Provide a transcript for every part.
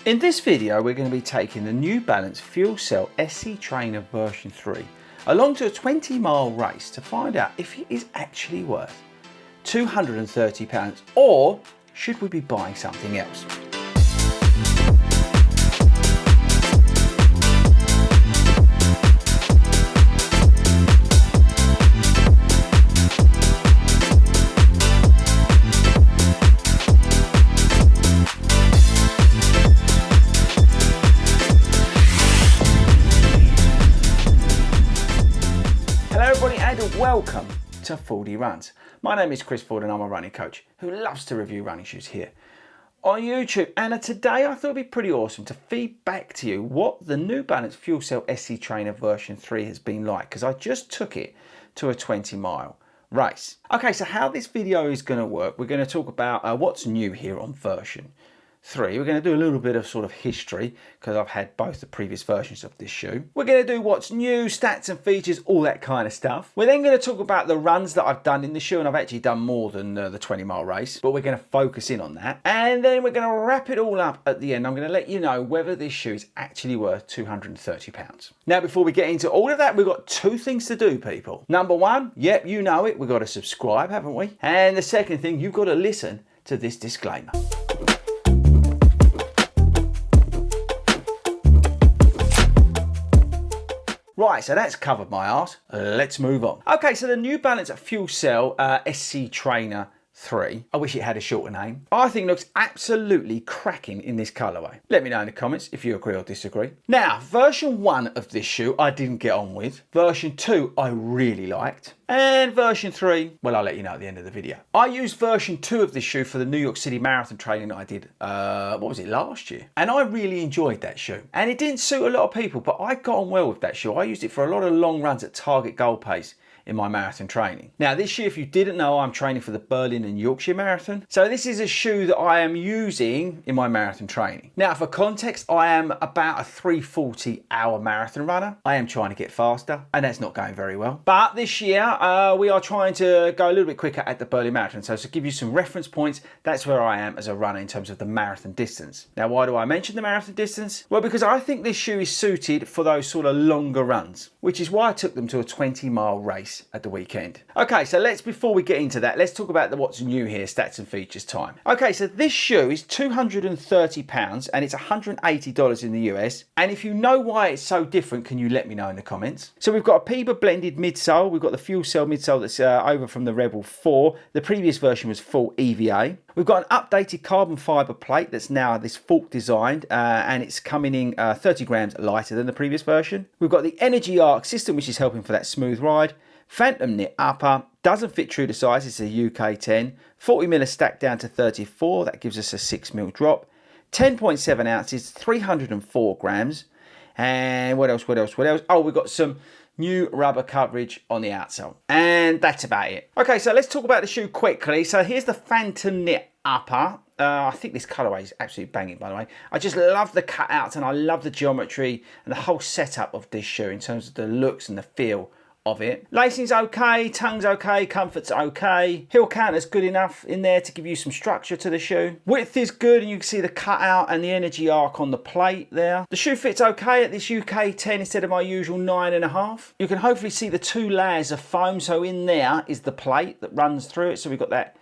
In this video, we're going to be taking the New Balance Fuel Cell SC Trainer version 3 along to a 20-mile race to find out if it is actually worth £230 or should we be buying something else. Welcome to FORDY Runs. My name is Chris Ford and I'm a running coach who loves to review running shoes here on YouTube. And today I thought it'd be pretty awesome to feed back to you what the New Balance Fuel Cell SC Trainer version 3 has been like, because I just took it to a 20-mile race. Okay, so how this video is going to work, we're going to talk about what's new here on version 3. We're going to do a little bit of sort of history because I've had both the previous versions of this shoe. We're going to do what's new, stats and features, all that kind of stuff. We're then going to talk about the runs that I've done in the shoe, and I've actually done more than the 20-mile race, but we're going to focus in on that. And then we're going to wrap it all up at the end. I'm going to let you know whether this shoe is actually worth £230. Now, before we get into all of that, we've got two things to do, people. Number one, yep, you know it, we've got to subscribe, haven't we? And the second thing, you've got to listen to this disclaimer. Right, so that's covered my arse. Let's move on. Okay, so the New Balance Fuel Cell SC Trainer 3. I wish it had a shorter name. I think it looks absolutely cracking in this colourway. Let me know in the comments if you agree or disagree. Now, version 1 of this shoe I didn't get on with. Version 2 I really liked. And version 3, well, I'll let you know at the end of the video. I used version 2 of this shoe for the New York City Marathon training that I did, what was it, last year? And I really enjoyed that shoe. And it didn't suit a lot of people, but I got on well with that shoe. I used it for a lot of long runs at target goal pace in my marathon training. Now this year, if you didn't know, I'm training for the Berlin and Yorkshire Marathon. So this is a shoe that I am using in my marathon training. Now for context, I am about a 3:40-hour marathon runner. I am trying to get faster and that's not going very well. But this year, we are trying to go a little bit quicker at the Berlin Marathon. So to give you some reference points, that's where I am as a runner in terms of the marathon distance. Now why do I mention the marathon distance? Well, because I think this shoe is suited for those sort of longer runs, which is why I took them to a 20-mile race at the weekend. Okay, so before we get into that, let's talk about what's new here, stats and features time. Okay, so this shoe is £230 and it's $180 in the US. And if you know why it's so different, can you let me know in the comments? So we've got a Piba blended midsole. We've got the Fuel Cell midsole that's over from the Rebel 4. The previous version was full EVA. We've got an updated carbon fibre plate that's now this fork designed and it's coming in 30 grams lighter than the previous version. We've got the Energy Arc system, which is helping for that smooth ride. Phantom knit upper, doesn't fit true to size, it's a UK 10. 40mm stacked down to 34, that gives us a 6mm drop. 10.7 ounces, 304 grams. And what else? Oh, we've got some new rubber coverage on the outsole. And that's about it. Okay, so let's talk about the shoe quickly. So here's the Phantom knit upper. I think this colourway is absolutely banging, by the way. I just love the cutouts and I love the geometry and the whole setup of this shoe in terms of the looks and the feel of it. Lacing's okay, tongue's okay, comfort's okay. Heel counter's good enough in there to give you some structure to the shoe. Width is good and you can see the cutout and the Energy Arc on the plate there. The shoe fits okay at this UK 10 instead of my usual 9.5. You can hopefully see the 2 layers of foam. So in there is the plate that runs through it. So we've got that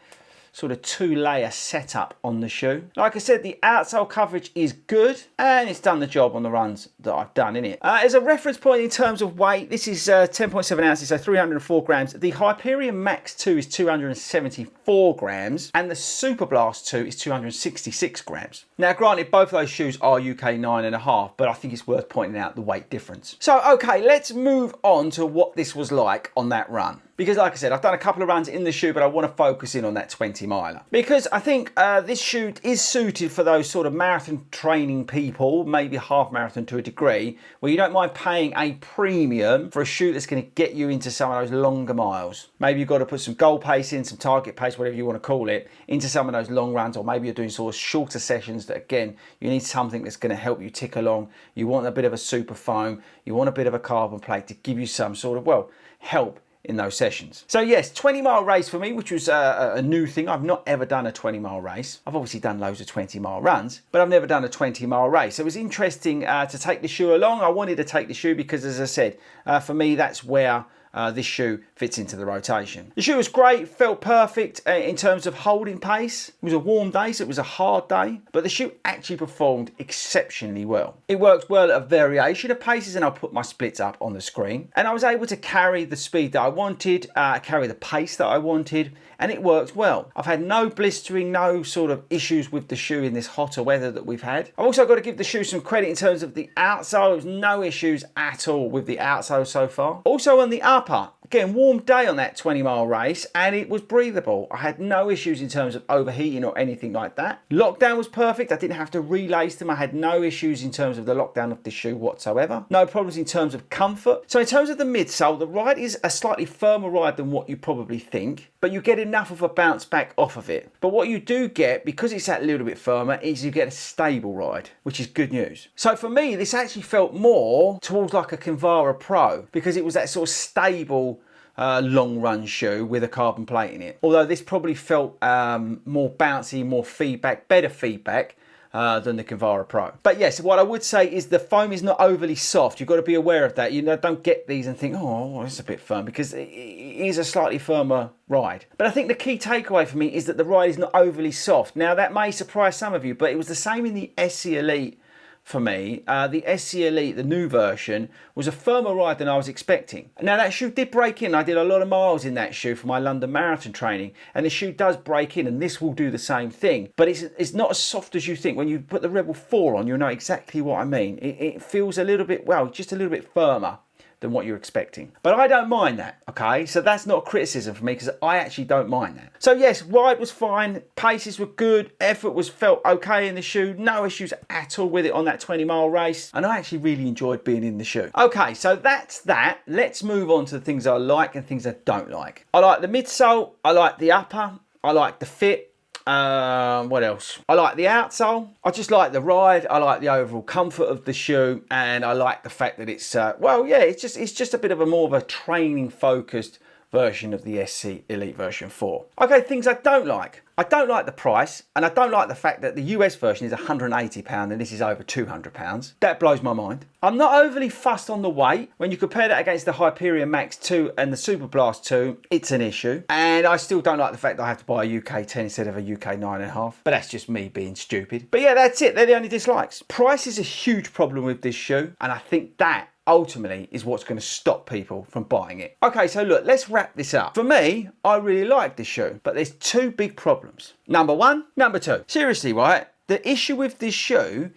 sort of 2-layer setup on the shoe. Like I said, the outsole coverage is good and it's done the job on the runs that I've done in it. As a reference point in terms of weight, this is 10.7 ounces, so 304 grams. The Hyperion Max 2 is 274 grams and the Super Blast 2 is 266 grams. Now granted, both of those shoes are UK 9.5, but I think it's worth pointing out the weight difference. So okay, let's move on to what this was like on that run. Because like I said, I've done a couple of runs in the shoe, but I want to focus in on that 20-miler. Because I think this shoe is suited for those sort of marathon training people, maybe half marathon to a degree, where you don't mind paying a premium for a shoe that's going to get you into some of those longer miles. Maybe you've got to put some goal pace in, some target pace, whatever you want to call it, into some of those long runs, or maybe you're doing sort of shorter sessions that, again, you need something that's going to help you tick along. You want a bit of a super foam, you want a bit of a carbon plate to give you some sort of, well, help in those sessions. So yes, 20-mile race for me, which was a new thing. I've not ever done a 20-mile race. I've obviously done loads of 20-mile runs, but I've never done a 20-mile race. So it was interesting to take the shoe along. I wanted to take the shoe because, as I said, for me, that's where this shoe fits into the rotation. The shoe was great, felt perfect in terms of holding pace. It was a warm day, so it was a hard day, but the shoe actually performed exceptionally well. It worked well at a variation of paces, and I'll put my splits up on the screen. And I was able to carry the speed that I wanted, carry the pace that I wanted, and it worked well. I've had no blistering, no sort of issues with the shoe in this hotter weather that we've had. I've also got to give the shoe some credit in terms of the outsole. There was no issues at all with the outsole so far. Also on the upper, again, warm day on that 20-mile race, and it was breathable. I had no issues in terms of overheating or anything like that. Lockdown was perfect. I didn't have to relace them. I had no issues in terms of the lockdown of the shoe whatsoever. No problems in terms of comfort. So in terms of the midsole, the ride is a slightly firmer ride than what you probably think, but you get enough of a bounce back off of it. But what you do get, because it's that little bit firmer, is you get a stable ride, which is good news. So for me, this actually felt more towards like a Kinvara Pro, because it was that sort of stable long run shoe with a carbon plate in it. Although this probably felt more bouncy, more feedback, better feedback than the Kinvara Pro. But yes, what I would say is the foam is not overly soft. You've got to be aware of that. You know, don't get these and think, oh, it's a bit firm, because it is a slightly firmer ride. But I think the key takeaway for me is that the ride is not overly soft. Now that may surprise some of you, but it was the same in the SC Elite. For me, the SC Elite, the new version, was a firmer ride than I was expecting. Now that shoe did break in. I did a lot of miles in that shoe for my London Marathon training, and the shoe does break in, and this will do the same thing. But it's not as soft as you think. When you put the Rebel 4 on, you'll know exactly what I mean. It feels a little bit, well, just a little bit firmer than what you're expecting. But I don't mind that, okay? So that's not a criticism for me, because I actually don't mind that. So yes, ride was fine, paces were good, effort felt okay in the shoe, no issues at all with it on that 20-mile race, and I actually really enjoyed being in the shoe. Okay, so that's that. Let's move on to the things I like and things I don't like. I like the midsole, I like the upper, I like the fit. What else? I like the outsole. I just like the ride. I like the overall comfort of the shoe, and I like the fact that it's well, yeah, it's just a bit of a more of a training focused version of the SC Elite version 4. Okay, things I don't like. I don't like the price, and I don't like the fact that the US version is £180 and this is over £200. That blows my mind. I'm not overly fussed on the weight. When you compare that against the Hyperion Max 2 and the Super Blast 2, it's an issue. And I still don't like the fact that I have to buy a UK 10 instead of a UK 9.5. But that's just me being stupid. But yeah, that's it. They're the only dislikes. Price is a huge problem with this shoe, and I think that ultimately is what's going to stop people from buying it. Okay, so look, let's wrap this up. For me, I really like this shoe, but there's two big problems. Number one, number two. Seriously, right? The issue with this shoe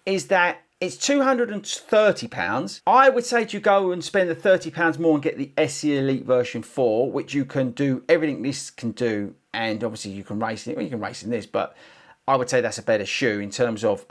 is that it's £230. I would say to go and spend the £30 more and get the SC Elite version 4, which you can do everything this can do, and obviously you can race in it. Well, you can race in this, but I would say that's a better shoe in terms of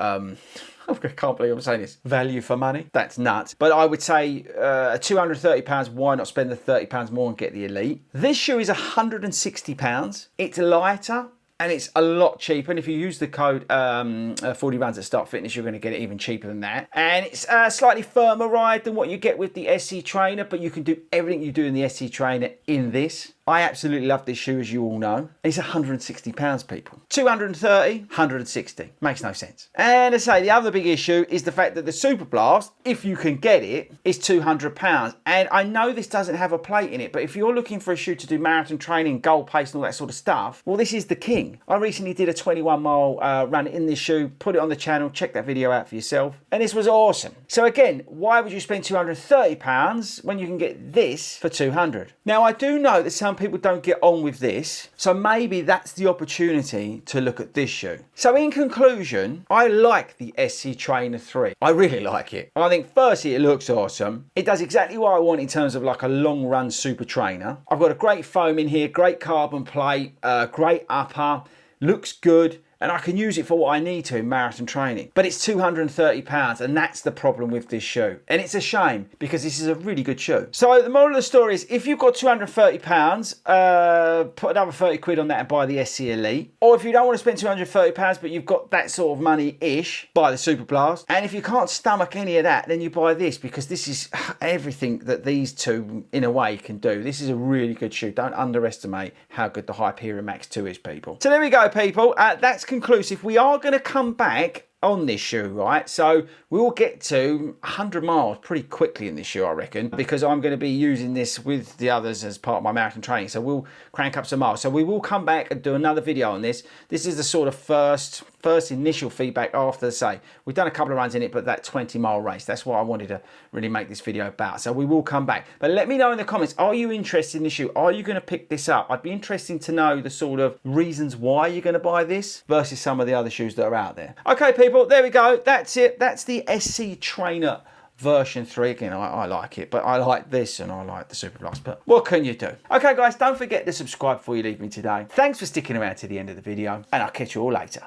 I can't believe I'm saying this. Value for money. That's nuts. But I would say £230, why not spend the £30 more and get the Elite? This shoe is £160. It's lighter and it's a lot cheaper. And if you use the code FORDY runs at Start Fitness, you're going to get it even cheaper than that. And it's a slightly firmer ride than what you get with the SC Trainer, but you can do everything you do in the SC Trainer in this. I absolutely love this shoe, as you all know. It's £160, people. 230, 160. Makes no sense. And as I say, the other big issue is the fact that the Super Blast, if you can get it, is £200. And I know this doesn't have a plate in it, but if you're looking for a shoe to do marathon training, goal pace and all that sort of stuff, well, this is the king. I recently did a 21-mile run in this shoe, put it on the channel, check that video out for yourself, and this was awesome. So again, why would you spend £230 when you can get this for £200? Now, I do know that some people don't get on with this, so maybe that's the opportunity to look at this shoe. So in conclusion, I like the SC Trainer 3. I really like it. I think firstly it looks awesome. It does exactly what I want in terms of like a long run super trainer. I've got a great foam in here, great carbon plate, great upper, looks good. and I can use it for what I need to in marathon training. But it's £230, and that's the problem with this shoe. And it's a shame because this is a really good shoe. So the moral of the story is, if you've got £230, put another 30 quid on that and buy the SC Elite. Or if you don't want to spend £230, but you've got that sort of money-ish, buy the Super Blast. And if you can't stomach any of that, then you buy this, because this is everything that these two, in a way, can do. This is a really good shoe. Don't underestimate how good the Hyperion Max 2 is, people. So there we go, people. That's conclusive. We are going to come back on this shoe, right? So we will get to 100 miles pretty quickly in this shoe, I reckon, because I'm going to be using this with the others as part of my marathon training. So we'll crank up some miles. So we will come back and do another video on this. This is the sort of first initial feedback after, say, we've done a couple of runs in it, but that 20-mile race, that's what I wanted to really make this video about. So we will come back. But let me know in the comments, are you interested in this shoe? Are you going to pick this up? I'd be interested to know the sort of reasons why you're going to buy this versus some of the other shoes that are out there. Okay, people, there we go. That's it. That's the SC Trainer version 3. Again, I like it, but I like this and I like the Super Blast, but what can you do? Okay, guys, don't forget to subscribe before you leave me today. Thanks for sticking around to the end of the video, and I'll catch you all later.